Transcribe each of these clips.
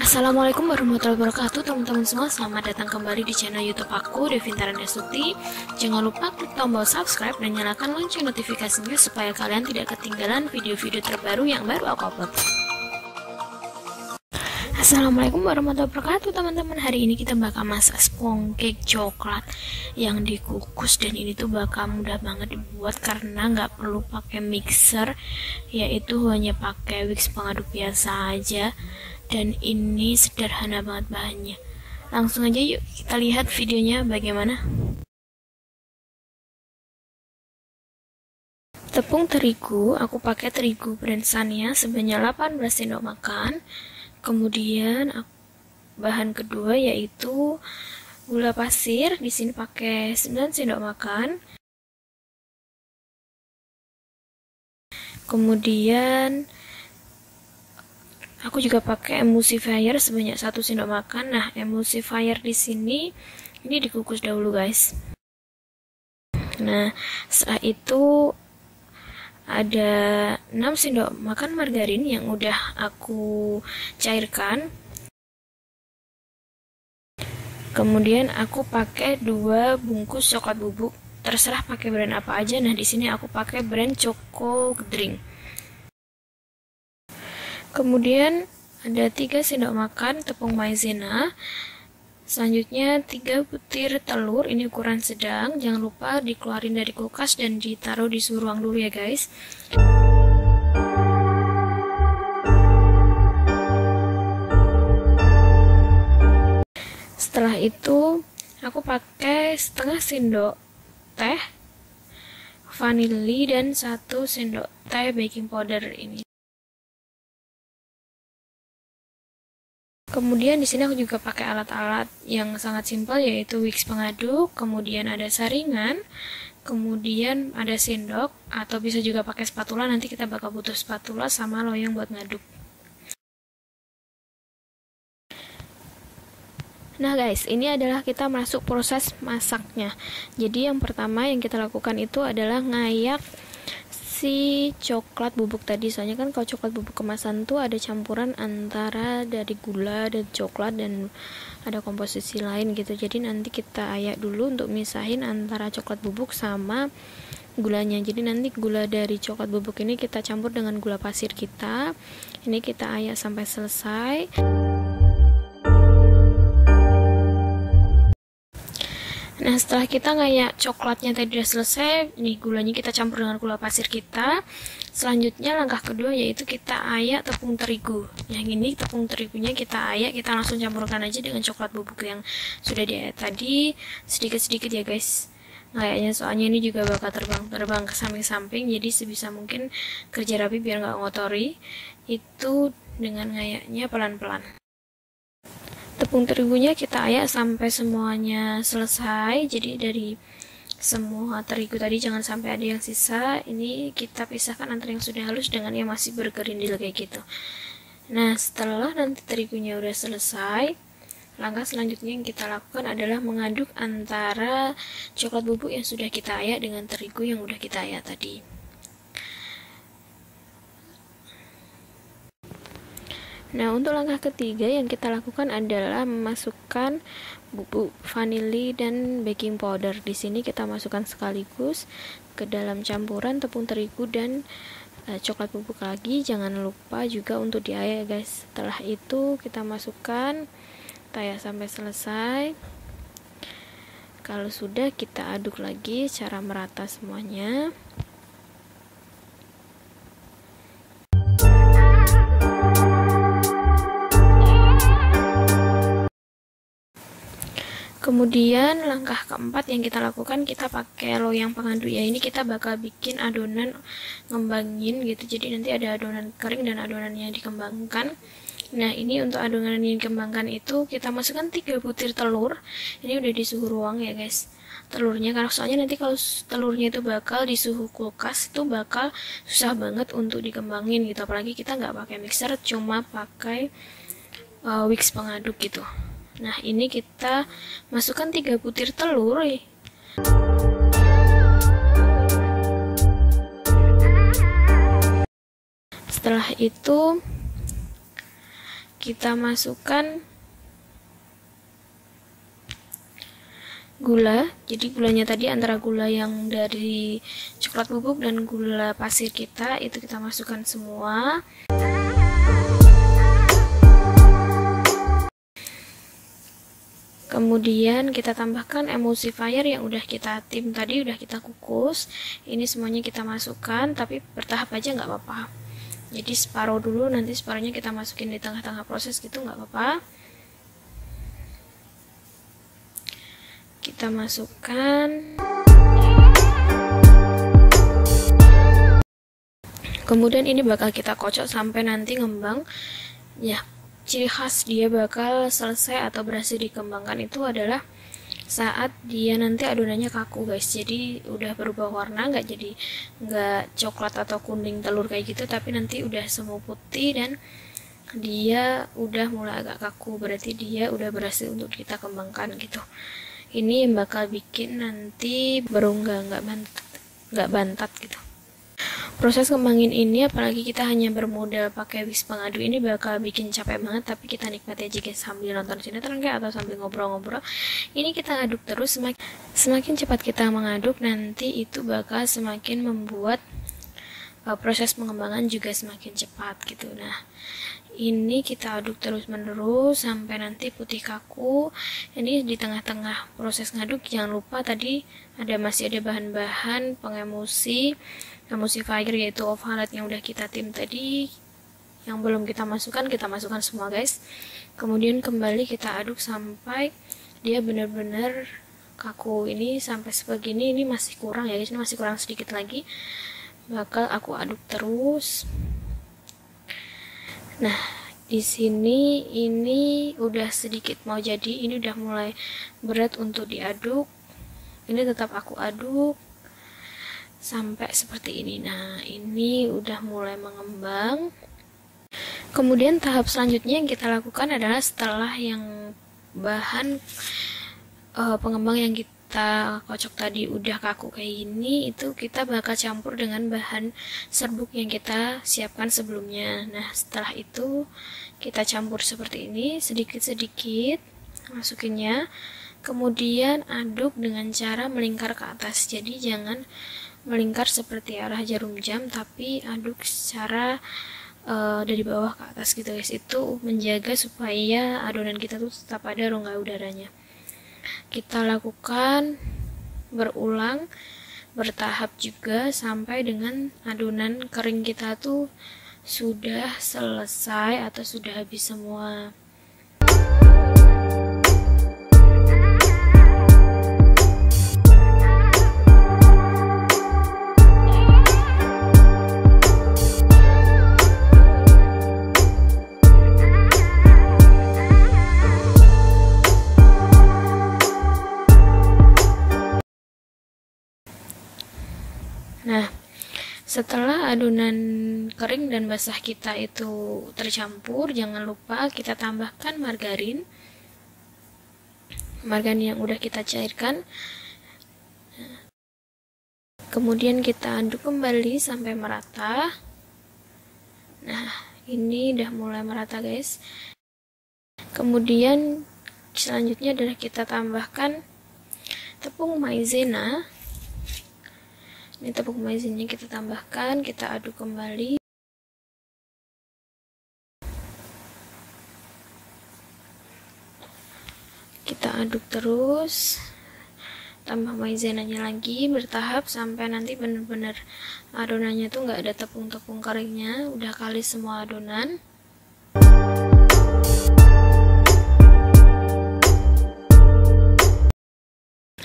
Assalamualaikum warahmatullahi wabarakatuh teman-teman semua. Selamat datang kembali di channel YouTube aku, Devintara Destuti. Jangan lupa klik tombol subscribe dan nyalakan lonceng notifikasinya supaya kalian tidak ketinggalan video-video terbaru yang baru aku upload. Assalamualaikum warahmatullahi wabarakatuh teman-teman. Hari ini kita bakal masak sponge cake coklat yang dikukus, dan ini tuh bakal mudah banget dibuat karena nggak perlu pakai mixer, yaitu hanya pakai whisk pengaduk biasa aja. Dan ini sederhana banget bahannya. Langsung aja yuk kita lihat videonya bagaimana. Tepung terigu, aku pakai terigu brand Sania sebanyak 18 sendok makan. Kemudian bahan kedua yaitu gula pasir, di sini pakai 9 sendok makan. Kemudian aku juga pakai emulsifier sebanyak 1 sendok makan. Nah, emulsifier di sini ini dikukus dahulu, guys. Nah, setelah itu ada 6 sendok makan margarin yang udah aku cairkan. Kemudian aku pakai 2 bungkus coklat bubuk, terserah pakai brand apa aja. Nah, di sini aku pakai brand Choco Drink. Kemudian ada 3 sendok makan tepung maizena. Selanjutnya 3 butir telur, ini ukuran sedang. Jangan lupa dikeluarin dari kulkas dan ditaruh di suhu ruang dulu ya guys. Setelah itu aku pakai setengah sendok teh vanili dan 1 sendok teh baking powder ini. Kemudian di sini aku juga pakai alat-alat yang sangat simpel, yaitu whisk pengaduk, kemudian ada saringan, kemudian ada sendok, atau bisa juga pakai spatula. Nanti kita bakal butuh spatula sama loyang buat ngaduk. Nah guys, ini adalah kita masuk proses masaknya. Jadi yang pertama yang kita lakukan itu adalah ngayak si coklat bubuk tadi. Soalnya kan kalau coklat bubuk kemasan tuh ada campuran antara dari gula dan coklat dan ada komposisi lain gitu. Jadi nanti kita ayak dulu untuk misahin antara coklat bubuk sama gulanya. Jadi nanti gula dari coklat bubuk ini kita campur dengan gula pasir kita. Ini kita ayak sampai selesai. Nah, setelah kita ngayak coklatnya tadi udah selesai, nih gulanya kita campur dengan gula pasir kita. Selanjutnya langkah kedua yaitu kita ayak tepung terigu. Yang ini tepung terigunya kita ayak, kita langsung campurkan aja dengan coklat bubuk yang sudah diayak tadi, sedikit-sedikit ya guys. Ngayaknya soalnya ini juga bakal terbang ke samping-samping, jadi sebisa mungkin kerja rapi biar nggak ngotori. Itu dengan ngayaknya pelan-pelan. Tepung terigunya kita ayak sampai semuanya selesai. Jadi dari semua terigu tadi jangan sampai ada yang sisa. Ini kita pisahkan antara yang sudah halus dengan yang masih bergerindil kayak gitu. Nah, setelah nanti terigunya udah selesai, langkah selanjutnya yang kita lakukan adalah mengaduk antara coklat bubuk yang sudah kita ayak dengan terigu yang udah kita ayak tadi. Nah, untuk langkah ketiga yang kita lakukan adalah memasukkan bubuk vanili dan baking powder. Di sini kita masukkan sekaligus ke dalam campuran tepung terigu dan coklat bubuk lagi. Jangan lupa juga untuk diayak guys. Setelah itu kita masukkan, kita ayak sampai selesai. Kalau sudah, kita aduk lagi secara merata semuanya. Kemudian langkah keempat yang kita lakukan, kita pakai loyang pengaduk ya. Ini kita bakal bikin adonan ngembangin gitu. Jadi nanti ada adonan kering dan adonan yang dikembangkan. Nah, ini untuk adonan yang dikembangkan itu kita masukkan 3 butir telur. Ini udah di suhu ruang ya guys. Telurnya, karena soalnya nanti kalau telurnya itu bakal di suhu kulkas itu bakal susah banget untuk dikembangin gitu. Apalagi kita nggak pakai mixer, cuma pakai whisk pengaduk gitu. Nah, ini kita masukkan 3 butir telur. Setelah itu kita masukkan gula. Jadi gulanya tadi antara gula yang dari coklat bubuk dan gula pasir kita, itu kita masukkan semua. Kemudian kita tambahkan emulsifier yang udah kita tim tadi, udah kita kukus. Ini semuanya kita masukkan, tapi bertahap aja nggak apa-apa. Jadi separuh dulu, nanti separuhnya kita masukin di tengah-tengah proses gitu, nggak apa-apa. Kita masukkan. Kemudian ini bakal kita kocok sampai nanti ngembang. Ya, ciri khas dia bakal selesai atau berhasil dikembangkan itu adalah saat dia nanti adonannya kaku guys. Jadi udah berubah warna, nggak coklat atau kuning telur kayak gitu, tapi nanti udah semu putih dan dia udah mulai agak kaku, berarti dia udah berhasil untuk kita kembangkan gitu. Ini yang bakal bikin nanti berungga, nggak bantat gitu. Proses kembangin ini, apalagi kita hanya bermodal pakai whisk pengadu, ini bakal bikin capek banget, tapi kita nikmati aja guys sambil nonton sinetron kayak atau sambil ngobrol-ngobrol. Ini kita aduk terus, semakin cepat kita mengaduk nanti itu bakal semakin membuat proses pengembangan juga semakin cepat gitu. Nah, ini kita aduk terus menerus sampai nanti putih kaku. Ini di tengah-tengah proses ngaduk jangan lupa tadi masih ada bahan-bahan pengemulsi, emulsifier yaitu ovalat yang udah kita tim tadi, yang belum kita masukkan semua guys. Kemudian kembali kita aduk sampai dia benar-benar kaku. Ini sampai sebegini, ini masih kurang ya guys, ini masih kurang sedikit lagi. Bakal aku aduk terus. Nah, di sini ini udah sedikit mau jadi, ini udah mulai berat untuk diaduk. Ini tetap aku aduk sampai seperti ini. Nah, ini udah mulai mengembang. Kemudian tahap selanjutnya yang kita lakukan adalah setelah yang bahan pengembang yang kita kocok tadi udah kaku kayak gini, itu kita bakal campur dengan bahan serbuk yang kita siapkan sebelumnya. Nah, setelah itu kita campur seperti ini, sedikit-sedikit masukinnya. Kemudian aduk dengan cara melingkar ke atas. Jadi jangan melingkar seperti arah jarum jam, tapi aduk secara dari bawah ke atas gitu guys. Itu menjaga supaya adonan kita tuh tetap ada rongga udaranya. Kita lakukan berulang, bertahap juga sampai dengan adonan kering kita tuh sudah selesai atau sudah habis semua. Nah, setelah adonan kering dan basah kita itu tercampur, jangan lupa kita tambahkan margarin yang udah kita cairkan. Kemudian kita aduk kembali sampai merata. Nah, ini udah mulai merata guys. Kemudian selanjutnya adalah kita tambahkan tepung maizena. Ini tepung maizennya kita tambahkan, kita aduk kembali. Kita aduk terus, tambah maizenanya lagi, bertahap sampai nanti benar-benar adonannya tuh nggak ada tepung-tepung keringnya, udah kali semua adonan.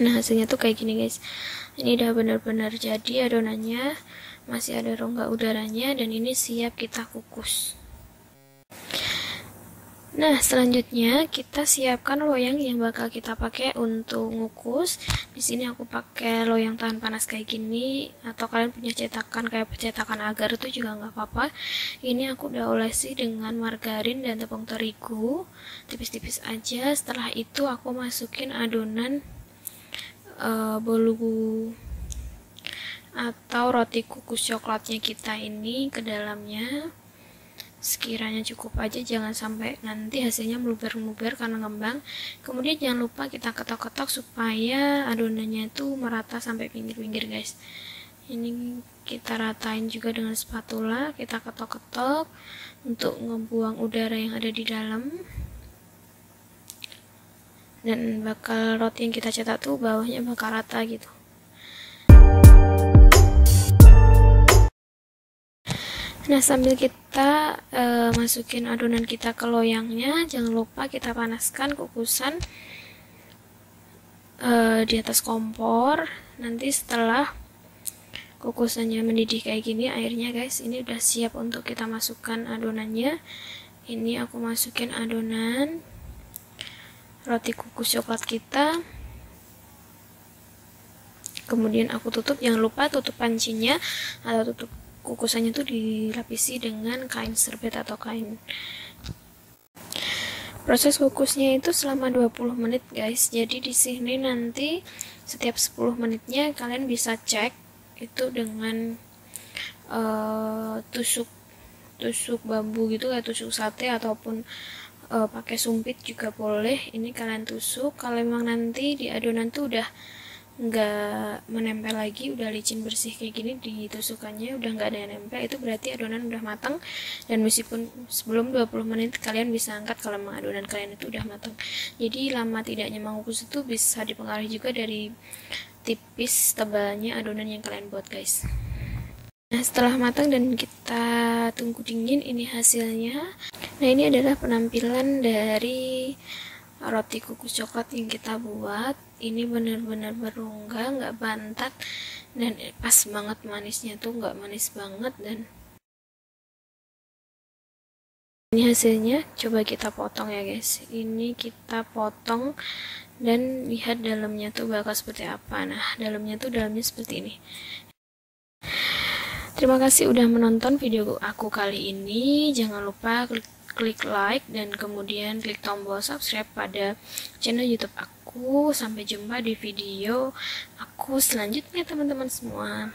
Nah, hasilnya tuh kayak gini guys. Ini udah benar-benar jadi adonannya, masih ada rongga udaranya, dan ini siap kita kukus. Nah, selanjutnya kita siapkan loyang yang bakal kita pakai untuk ngukus. Di sini aku pakai loyang tahan panas kayak gini, atau kalian punya cetakan kayak cetakan agar itu juga nggak apa-apa. Ini aku udah olesi dengan margarin dan tepung terigu, tipis-tipis aja. Setelah itu aku masukin adonan bolu atau roti kukus coklatnya kita ini ke dalamnya. sekiranya cukup aja, jangan sampai nanti hasilnya meluber-meluber karena ngembang. Kemudian jangan lupa kita ketok-ketok supaya adonannya itu merata sampai pinggir-pinggir guys. Ini kita ratain juga dengan spatula, kita ketok-ketok untuk ngebuang udara yang ada di dalam. Dan bakal roti yang kita cetak tuh bawahnya bakal rata gitu. Nah, sambil kita masukin adonan kita ke loyangnya, jangan lupa kita panaskan kukusan di atas kompor. Nanti setelah kukusannya mendidih kayak gini airnya guys, ini udah siap untuk kita masukkan adonannya. Ini aku masukin adonan roti kukus coklat kita. Kemudian aku tutup, jangan lupa tutup pancinya atau tutup kukusannya tuh dilapisi dengan kain serbet atau kain. Proses kukusnya itu selama 20 menit guys. Jadi di sini nanti setiap 10 menitnya kalian bisa cek itu dengan tusuk bambu gitu, kayak tusuk sate ataupun pakai sumpit juga boleh. Ini kalian tusuk. Kalau memang nanti di adonan tuh udah nggak menempel lagi, udah licin bersih kayak gini di tusukannya, udah nggak ada yang nempel, itu berarti adonan udah matang. Dan meskipun sebelum 20 menit kalian bisa angkat kalau memang adonan kalian itu udah matang. Jadi lama tidaknya mengukus itu bisa dipengaruhi juga dari tipis tebalnya adonan yang kalian buat guys. Nah, setelah matang dan kita tunggu dingin, ini hasilnya. Nah, ini adalah penampilan dari roti kukus coklat yang kita buat. Ini benar-benar berongga, nggak bantat, dan pas banget manisnya tuh, nggak manis banget. Dan ini hasilnya, coba kita potong ya guys. Ini kita potong dan lihat dalamnya tuh bakal seperti apa. Nah, dalamnya seperti ini. Terima kasih udah menonton video aku kali ini. Jangan lupa klik like dan kemudian klik tombol subscribe pada channel YouTube aku. Sampai jumpa di video aku selanjutnya teman-teman semua.